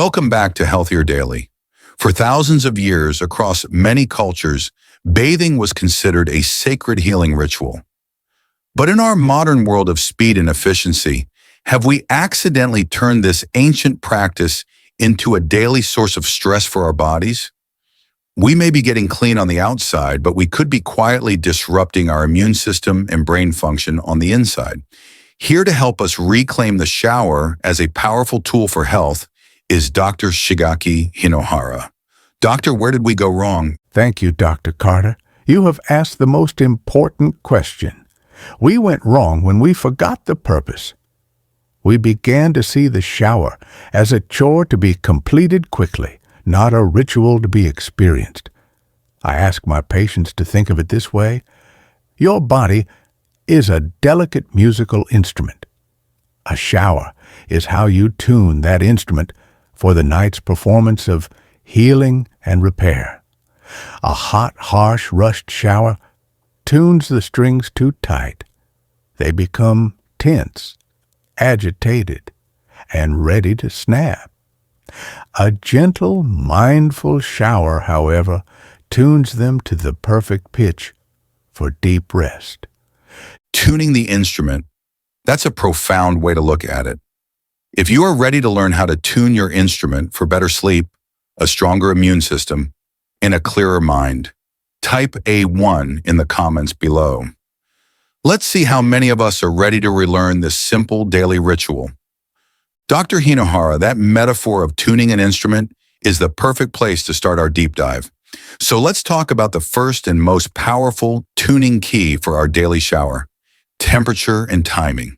Welcome back to Healthier Daily. For thousands of years across many cultures, bathing was considered a sacred healing ritual. But in our modern world of speed and efficiency, have we accidentally turned this ancient practice into a daily source of stress for our bodies? We may be getting clean on the outside, but we could be quietly disrupting our immune system and brain function on the inside. Here to help us reclaim the shower as a powerful tool for health is Dr. Shigaki Hinohara. Doctor, where did we go wrong? Thank you, Dr. Carter. You have asked the most important question. We went wrong when we forgot the purpose. We began to see the shower as a chore to be completed quickly, not a ritual to be experienced. I ask my patients to think of it this way. Your body is a delicate musical instrument. A shower is how you tune that instrument for the night's performance of healing and repair. A hot, harsh, rushed shower tunes the strings too tight. They become tense, agitated, and ready to snap. A gentle, mindful shower, however, tunes them to the perfect pitch for deep rest. Tuning the instrument, that's a profound way to look at it. If you are ready to learn how to tune your instrument for better sleep, a stronger immune system, and a clearer mind, type A1 in the comments below. Let's see how many of us are ready to relearn this simple daily ritual. Dr. Hinohara, that metaphor of tuning an instrument is the perfect place to start our deep dive. So let's talk about the first and most powerful tuning key for our daily shower: temperature and timing.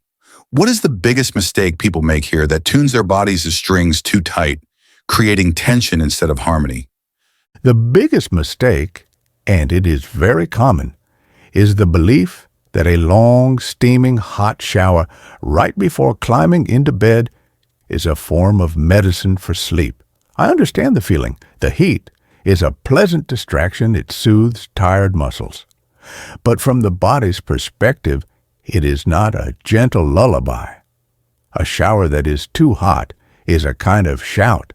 What is the biggest mistake people make here that tunes their bodies' strings too tight, creating tension instead of harmony? The biggest mistake, and it is very common, is the belief that a long, steaming hot shower right before climbing into bed is a form of medicine for sleep. I understand the feeling. The heat is a pleasant distraction. It soothes tired muscles. But from the body's perspective, it is not a gentle lullaby. A shower that is too hot is a kind of shout.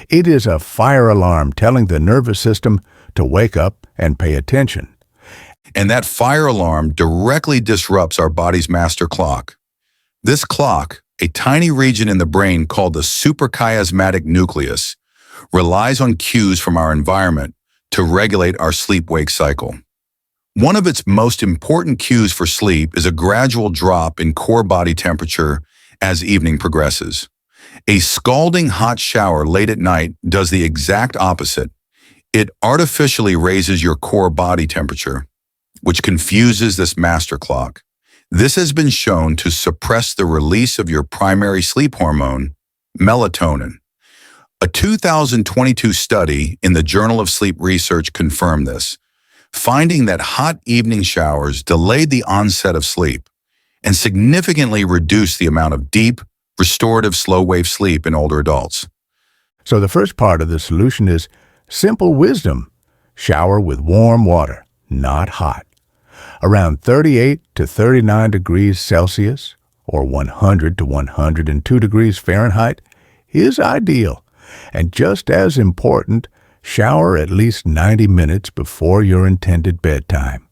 It is a fire alarm telling the nervous system to wake up and pay attention. And that fire alarm directly disrupts our body's master clock. This clock, a tiny region in the brain called the suprachiasmatic nucleus, relies on cues from our environment to regulate our sleep-wake cycle. One of its most important cues for sleep is a gradual drop in core body temperature as evening progresses. A scalding hot shower late at night does the exact opposite. It artificially raises your core body temperature, which confuses this master clock. This has been shown to suppress the release of your primary sleep hormone, melatonin. A 2022 study in the Journal of Sleep Research confirmed this, finding that hot evening showers delayed the onset of sleep and significantly reduced the amount of deep, restorative slow-wave sleep in older adults. So the first part of the solution is simple wisdom. Shower with warm water, not hot. Around 38 to 39 degrees Celsius or 100 to 102 degrees Fahrenheit is ideal. And just as important, shower at least 90 minutes before your intended bedtime.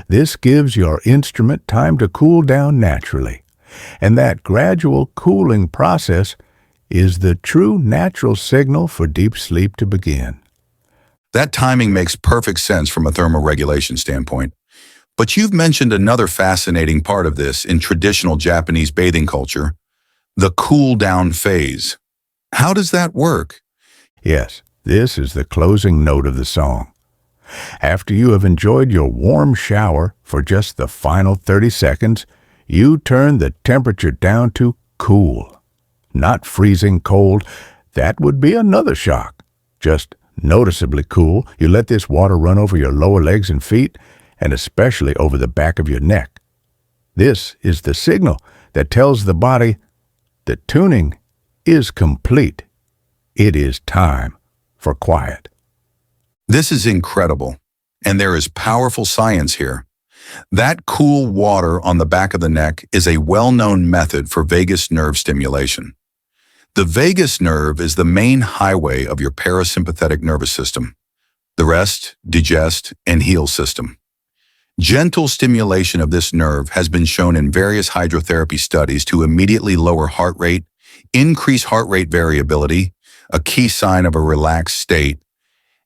This gives your instrument time to cool down naturally. And that gradual cooling process is the true natural signal for deep sleep to begin. That timing makes perfect sense from a thermoregulation standpoint. But you've mentioned another fascinating part of this in traditional Japanese bathing culture, the cool down phase. How does that work? Yes, this is the closing note of the song. After you have enjoyed your warm shower for just the final 30 seconds, you turn the temperature down to cool. Not freezing cold, that would be another shock. Just noticeably cool. You let this water run over your lower legs and feet, and especially over the back of your neck. This is the signal that tells the body the tuning is complete. It is time for quiet. This is incredible, and there is powerful science here. That cool water on the back of the neck is a well-known method for vagus nerve stimulation. The vagus nerve is the main highway of your parasympathetic nervous system, the rest, digest, and heal system. Gentle stimulation of this nerve has been shown in various hydrotherapy studies to immediately lower heart rate, increase heart rate variability, a key sign of a relaxed state,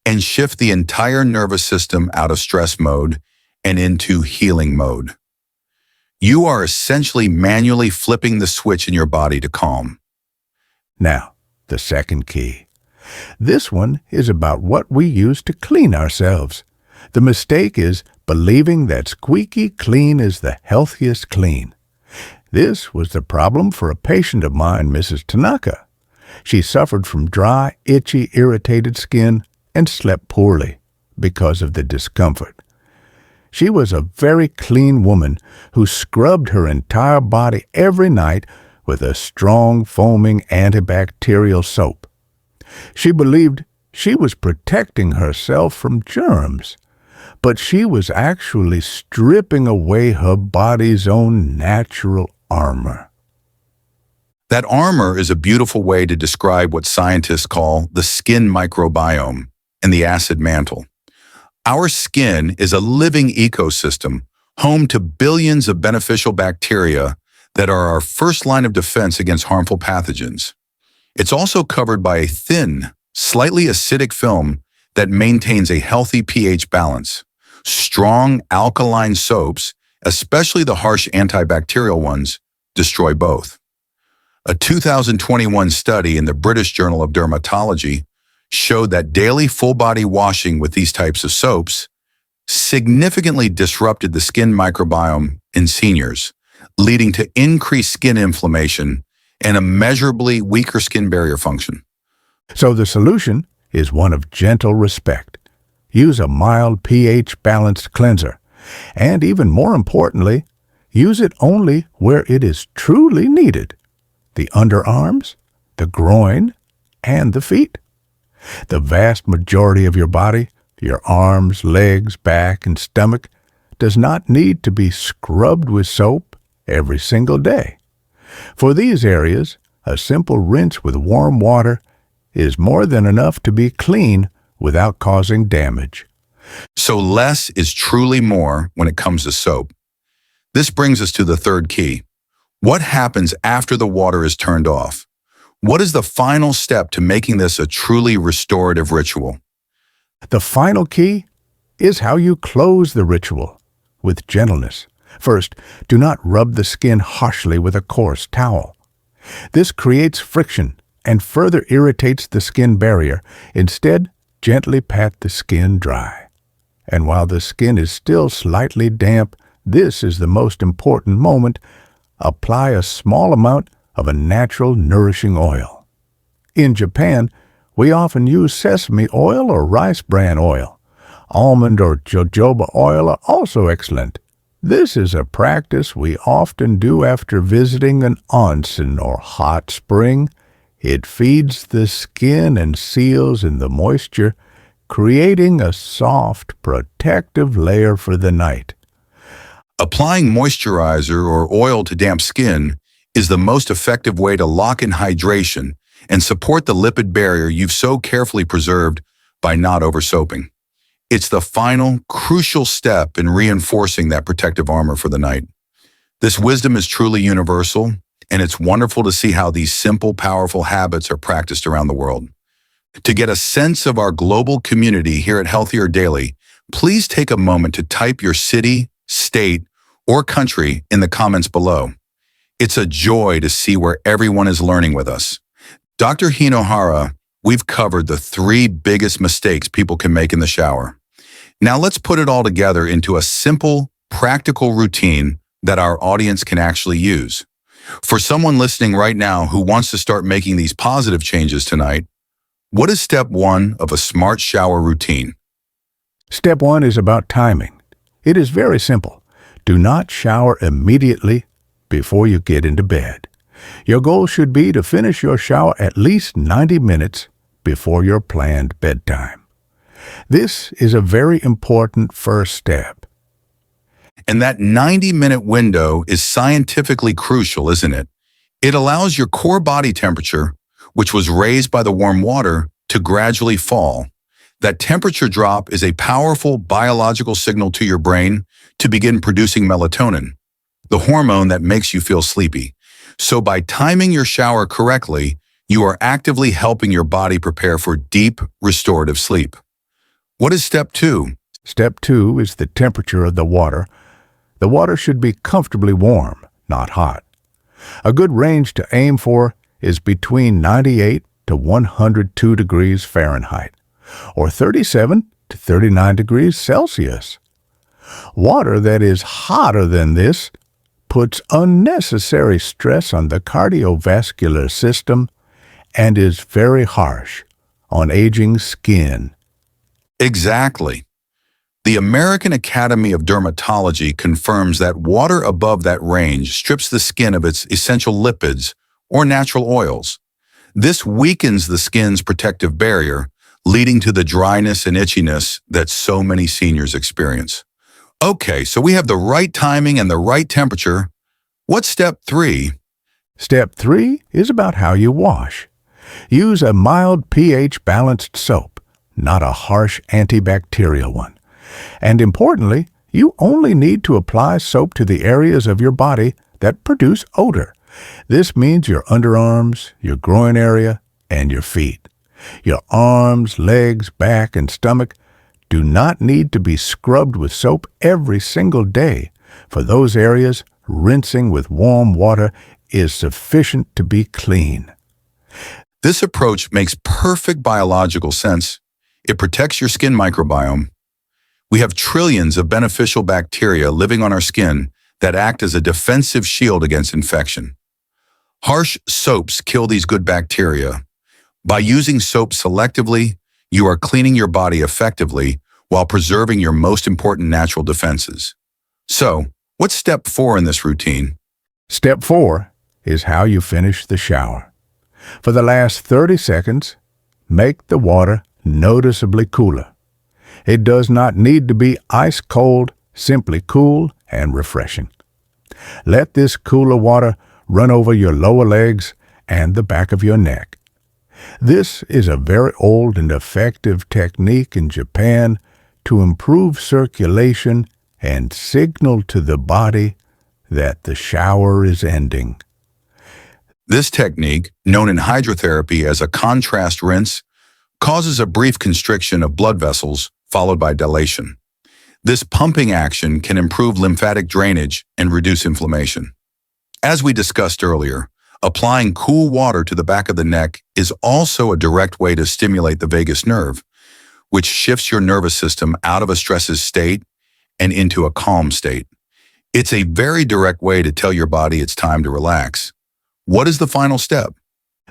and shift the entire nervous system out of stress mode and into healing mode. You are essentially manually flipping the switch in your body to calm. Now, the second key. This one is about what we use to clean ourselves. The mistake is believing that squeaky clean is the healthiest clean. This was the problem for a patient of mine, Mrs. Tanaka. She suffered from dry, itchy, irritated skin and slept poorly because of the discomfort. She was a very clean woman who scrubbed her entire body every night with a strong, foaming antibacterial soap. She believed she was protecting herself from germs, but she was actually stripping away her body's own natural armor. That armor is a beautiful way to describe what scientists call the skin microbiome and the acid mantle. Our skin is a living ecosystem, home to billions of beneficial bacteria that are our first line of defense against harmful pathogens. It's also covered by a thin, slightly acidic film that maintains a healthy pH balance. Strong alkaline soaps, especially the harsh antibacterial ones, destroy both. A 2021 study in the British Journal of Dermatology showed that daily full-body washing with these types of soaps significantly disrupted the skin microbiome in seniors, leading to increased skin inflammation and immeasurably weaker skin barrier function. So the solution is one of gentle respect. Use a mild pH-balanced cleanser, and even more importantly, use it only where it is truly needed: the underarms, the groin, and the feet. The vast majority of your body, your arms, legs, back, and stomach, does not need to be scrubbed with soap every single day. For these areas, a simple rinse with warm water is more than enough to be clean without causing damage. So less is truly more when it comes to soap. This brings us to the third key. What happens after the water is turned off? What is the final step to making this a truly restorative ritual? The final key is how you close the ritual, with gentleness. First, do not rub the skin harshly with a coarse towel. This creates friction and further irritates the skin barrier. Instead, gently pat the skin dry. And while the skin is still slightly damp, this is the most important moment. Apply a small amount of a natural, nourishing oil. In Japan, we often use sesame oil or rice bran oil. Almond or jojoba oil are also excellent. This is a practice we often do after visiting an onsen or hot spring. It feeds the skin and seals in the moisture, creating a soft, protective layer for the night. Applying moisturizer or oil to damp skin is the most effective way to lock in hydration and support the lipid barrier you've so carefully preserved by not over-soaping. It's the final, crucial step in reinforcing that protective armor for the night. This wisdom is truly universal, and it's wonderful to see how these simple, powerful habits are practiced around the world. To get a sense of our global community here at Healthier Daily, please take a moment to type your city, state, or country in the comments below. It's a joy to see where everyone is learning with us. Dr. Hinohara, we've covered the 3 biggest mistakes people can make in the shower. Now let's put it all together into a simple, practical routine that our audience can actually use. For someone listening right now who wants to start making these positive changes tonight, what is step 1 of a smart shower routine? Step 1 is about timing. It is very simple. Do not shower immediately before you get into bed. Your goal should be to finish your shower at least 90 minutes before your planned bedtime. This is a very important first step. And that 90-minute window is scientifically crucial, isn't it? It allows your core body temperature, which was raised by the warm water, to gradually fall. That temperature drop is a powerful biological signal to your brain to begin producing melatonin, the hormone that makes you feel sleepy. So by timing your shower correctly, you are actively helping your body prepare for deep, restorative sleep. What is step 2? Step 2 is the temperature of the water. The water should be comfortably warm, not hot. A good range to aim for is between 98 to 102 degrees Fahrenheit, or 37 to 39 degrees Celsius. Water that is hotter than this puts unnecessary stress on the cardiovascular system and is very harsh on aging skin. Exactly. The American Academy of Dermatology confirms that water above that range strips the skin of its essential lipids or natural oils. This weakens the skin's protective barrier, leading to the dryness and itchiness that so many seniors experience. Okay, so we have the right timing and the right temperature. What's step 3? Step 3 is about how you wash. Use a mild pH-balanced soap, not a harsh antibacterial one. And importantly, you only need to apply soap to the areas of your body that produce odor. This means your underarms, your groin area, and your feet. Your arms, legs, back, and stomach do not need to be scrubbed with soap every single day. For those areas, rinsing with warm water is sufficient to be clean. This approach makes perfect biological sense. It protects your skin microbiome. We have trillions of beneficial bacteria living on our skin that act as a defensive shield against infection. Harsh soaps kill these good bacteria. By using soap selectively, you are cleaning your body effectively while preserving your most important natural defenses. So, what's step 4 in this routine? Step 4 is how you finish the shower. For the last 30 seconds, make the water noticeably cooler. It does not need to be ice cold, simply cool and refreshing. Let this cooler water run over your lower legs and the back of your neck. This is a very old and effective technique in Japan to improve circulation and signal to the body that the shower is ending. This technique, known in hydrotherapy as a contrast rinse, causes a brief constriction of blood vessels followed by dilation. This pumping action can improve lymphatic drainage and reduce inflammation. As we discussed earlier, applying cool water to the back of the neck is also a direct way to stimulate the vagus nerve, which shifts your nervous system out of a stressed state and into a calm state. It's a very direct way to tell your body it's time to relax. What is the final step?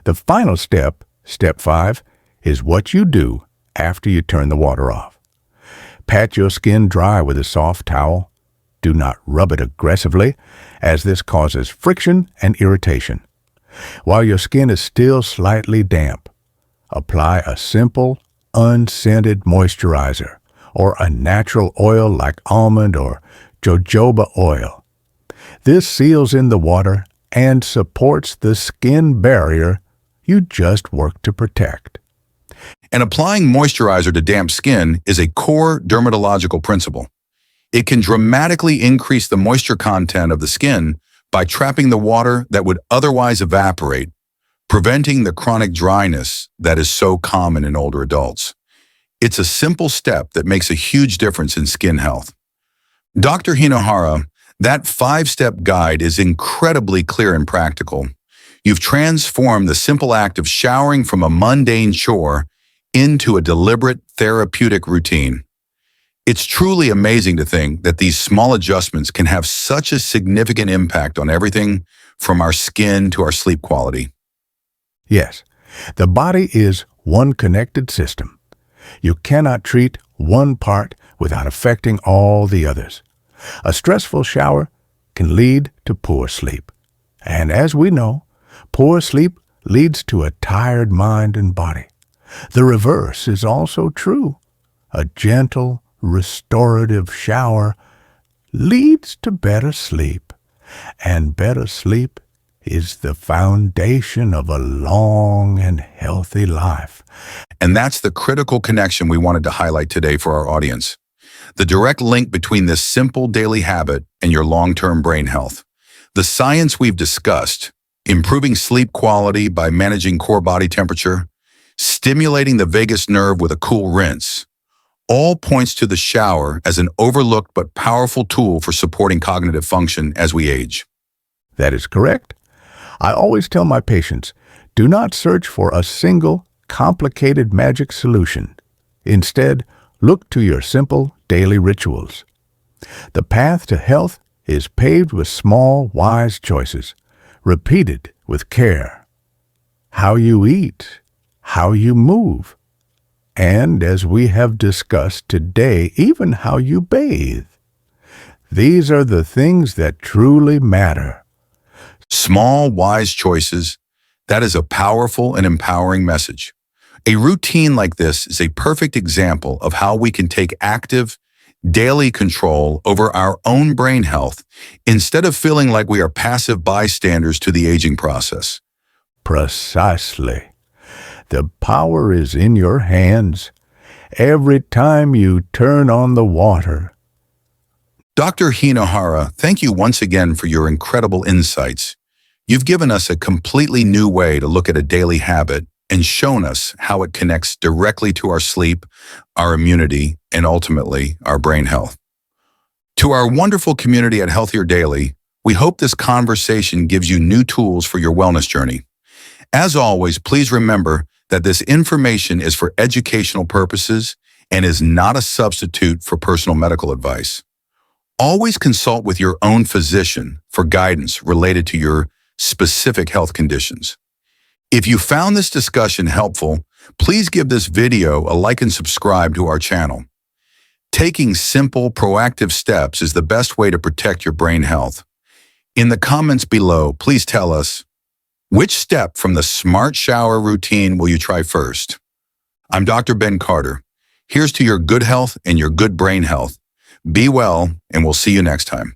The final step, step 5, is what you do after you turn the water off. Pat your skin dry with a soft towel. Do not rub it aggressively, as this causes friction and irritation. While your skin is still slightly damp, apply a simple, unscented moisturizer or a natural oil like almond or jojoba oil. This seals in the water and supports the skin barrier you just worked to protect. And applying moisturizer to damp skin is a core dermatological principle. It can dramatically increase the moisture content of the skin by trapping the water that would otherwise evaporate, preventing the chronic dryness that is so common in older adults. It's a simple step that makes a huge difference in skin health. Dr. Hinohara, that 5-step guide is incredibly clear and practical. You've transformed the simple act of showering from a mundane chore into a deliberate therapeutic routine. It's truly amazing to think that these small adjustments can have such a significant impact on everything from our skin to our sleep quality. Yes, the body is one connected system. You cannot treat one part without affecting all the others. A stressful shower can lead to poor sleep. And as we know, poor sleep leads to a tired mind and body. The reverse is also true. A gentle, restorative shower leads to better sleep, and better sleep is the foundation of a long and healthy life. And that's the critical connection we wanted to highlight today for our audience. The direct link between this simple daily habit and your long-term brain health. The science we've discussed, improving sleep quality by managing core body temperature, stimulating the vagus nerve with a cool rinse, all points to the shower as an overlooked but powerful tool for supporting cognitive function as we age. That is correct. I always tell my patients, do not search for a single, complicated magic solution. Instead, look to your simple daily rituals. The path to health is paved with small, wise choices, repeated with care. How you eat, how you move, and as we have discussed today, even how you bathe. These are the things that truly matter. Small, wise choices. That is a powerful and empowering message. A routine like this is a perfect example of how we can take active, daily control over our own brain health instead of feeling like we are passive bystanders to the aging process. Precisely. The power is in your hands every time you turn on the water. Dr. Hinohara, thank you once again for your incredible insights. You've given us a completely new way to look at a daily habit and shown us how it connects directly to our sleep, our immunity, and ultimately our brain health. To our wonderful community at Healthier Daily, we hope this conversation gives you new tools for your wellness journey. As always, please remember that this information is for educational purposes and is not a substitute for personal medical advice. Always consult with your own physician for guidance related to your specific health conditions. If you found this discussion helpful, please give this video a like and subscribe to our channel. Taking simple, proactive steps is the best way to protect your brain health. In the comments below, please tell us, which step from the Smart Shower routine will you try first? I'm Dr. Ben Carter. Here's to your good health and your good brain health. Be well, and we'll see you next time.